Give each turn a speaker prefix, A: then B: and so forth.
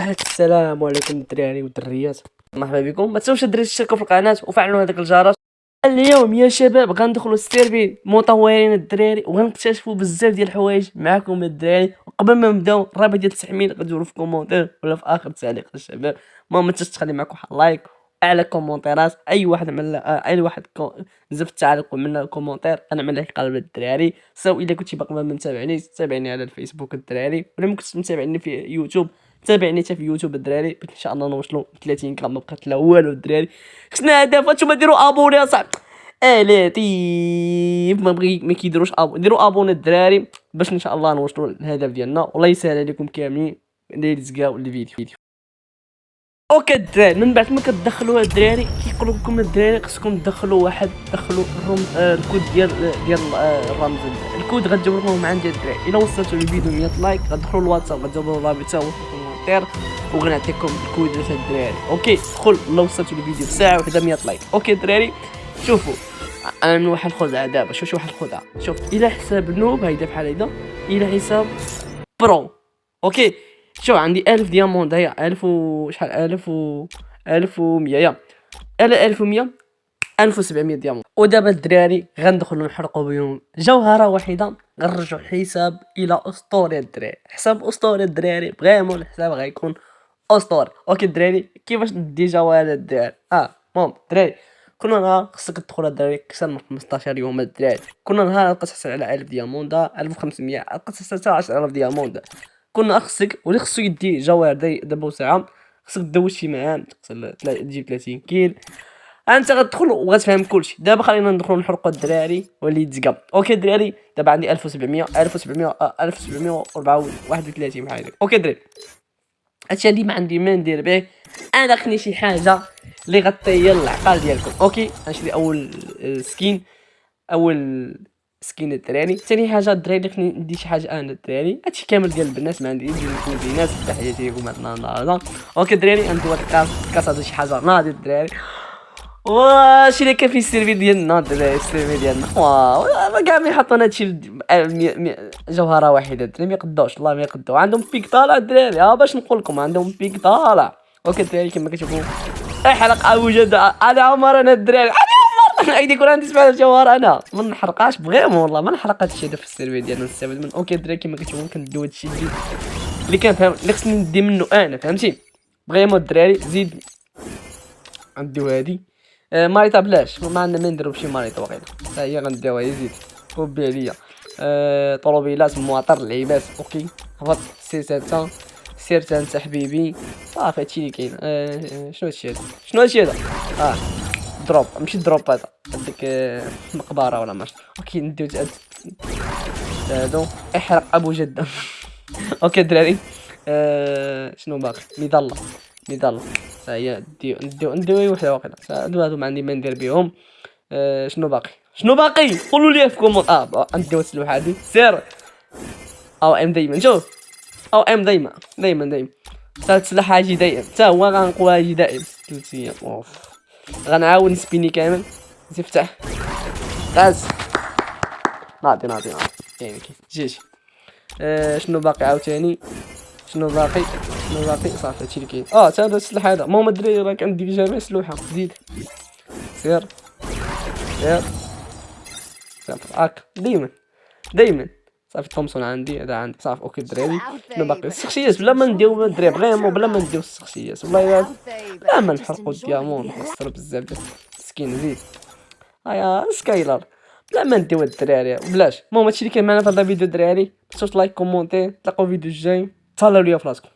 A: السلام عليكم الدراري والدريات، مرحبا بكم. ما تنساوش الدراري تشتركوا في القناه وفعلوا هذاك الجرس. اليوم يا شباب غندخلوا السيرفي مطورين الدراري وغنكتشفوا بزاف ديال الحوايج معكم الدراري. وقبل ما نبداو الرابط ديال التحميل غديروا في كومونتير ولا في اخر تعليق الشباب. ما تنساش تخلي معكم واحد لايك على كومونتيرات. اي واحد من اي واحد نزف التعليق ومن كومونتير انا من قلب الدراري. سو الا كنتي باقي ما متابعنيش تابعني على الفيسبوك الدراري، ولا ما كنتش متابعني في يوتيوب تابعني حتى في يوتيوب الدراري. ان شاء الله نوصلوا 30 كا ما بقات لا والو الدراري. خصنا هدف، هانتوما ديروا ابوني اصاحبي. لطيف ما كيديروش ديروا ابوني الدراري باش ان شاء الله نوصلوا للهدف ديالنا. والله يسهل عليكم كاملين. ليتس جو الفيديو. اوكي الدراري، من بعد ما كتدخلوا الدراري كيقولوا لكم الدراري خصكم تدخلوا الكود ديال الرمز. الكود غتجاوب لكم عندي الدراري. الا وصلتوا الفيديو 100 لايك غتدخلوا الواتساب غتجاوبوا الرابط هو في الكومنتير وغنعطيكم الكود ديال الدراري. اوكي دخل. الا وصلتوا الفيديو في ساعه وحده 100 لايك. اوكي الدراري شوفوا، انا من واحد الخدعه دابا. شوف واحد الخدعه. شوف الى حساب نوب هيدا بحال هيدا، الى حساب برو. اوكي شوف عندي 1000 ديامون هيا 1000 و شحال 1100 يا الا 1100 1700 ديامون. ودابا الدراري غندخلوا نحرقوا بهم جوهره واحده غنرجعوا الحساب الى اسطوري الدراري. حساب اسطوري الدراري فريمون. الحساب غيكون اسطوري. اوكي الدراري كيفاش ندي جوهره الدراري؟ المهم الدراري كل نهار خصك تدخل الدراري اكثر من 15 يوم الدراري. كل نهار تحصل على 1000 دياموندا 1500 تحصل حتى 10000 دياموندا. كل نهار خصك واللي خصو يدي جوهر دابا وساعه خصك تدوز شي معام تجيب 30 كيل. انت غتدخل وغتفهم كلشي. دابا خلينا ندخلوا نحرقوا الدراري واللي يتزقى. اوكي الدراري دابا عندي 1700 1731 بحال هكا. اوكي الدراري هادشي اللي ما عندي ما ندير به. انا خني شي حاجه اللي غطير العقل ديالكم. اوكي غنشري اول سكين الدراري. ثاني حاجه الدراري خني ندي شي حاجه انا الدراري. هادشي كامل ديال البنات ما عندي ديال البنات. تحياتي لكم هاد النهار. اوكي الدراري غندوز هاد الكاس هذا شي حاجه ناضي الدراري. واش اللي كان في السيرفي ديالنا الدراري؟ السيرفي ديالنا واو كاع ما يحطون هادشي جوهره واحده الدراري ما يقدوش والله ما يقدو. عندهم بيك طالع الدراري. باش نقول لكم عندهم بيك طالع. اوكي الدراري كما كتشوفوا احرق اوجد على عمر. انا الدراري ايدي يكون عندي 7 جوهر انا ما نحرقهاش بغيهم والله ما نحرق هادشي هذا في السيرفي ديالنا نستافد من. اوكي الدراري كما كتشوفوا كندوي هادشي اللي كان فاهم اللي خصني ندي منه انا فهمتي بغيمون الدراري. زيد نديو هادي ماريطا بلاش ما عندنا ما نديرو بشي ماريطا واقيلا حتى هي غنديوها. يزيد كوبي عليا طروبيلات معطر اللعيبات. اوكي هبط سي 7 سير انت حبيبي صافي هادشي اللي كاين. شنو هادشي هذا دروب ماشي دروب هذا هذيك مقبره ولا ماش. اوكي نديو هادو احرق ابو جده. اوكي الدراري شنو باقي؟ ميدالة هي نديو اي وحده واقيلا. هادو ما عندي ما ندير بهم. شنو باقي قولوا لي في كومون. نديو السلوحه هادي سير او ام دايما. شوف او ام دايما صارت سلاح يجي دايم حتى هو غنقولها يجي دائم 3 ايام. غنعاود نسبيني كامل نفتح غاز ناضي يعني جيش. شنو باقي عاوتاني؟ شنو باقي صافي هادشي اللي كاين. حتى هذا السلاح هذا ماما الدراري راك عندي جميع سلوحه. زيد سير صافي هاك دايما صافي. تومسون عندي هذا عندي صافي. اوكي الدراري شنو باقي؟ الشخصيات بلا ما نديو الدراري فريمون بلا ما نديو الشخصيات والله بلا ما نحرقوا الديامون نخسر بزاف ديال السكين. زيد سكايلر بلا ما نديو الدراري بلاش. المهم هادشي اللي كاين معنا في هذا الفيديو الدراري. متنساوش لايك كومونتي. نتلاقاو الفيديو الجاي. تهلاو ليا فراسكم.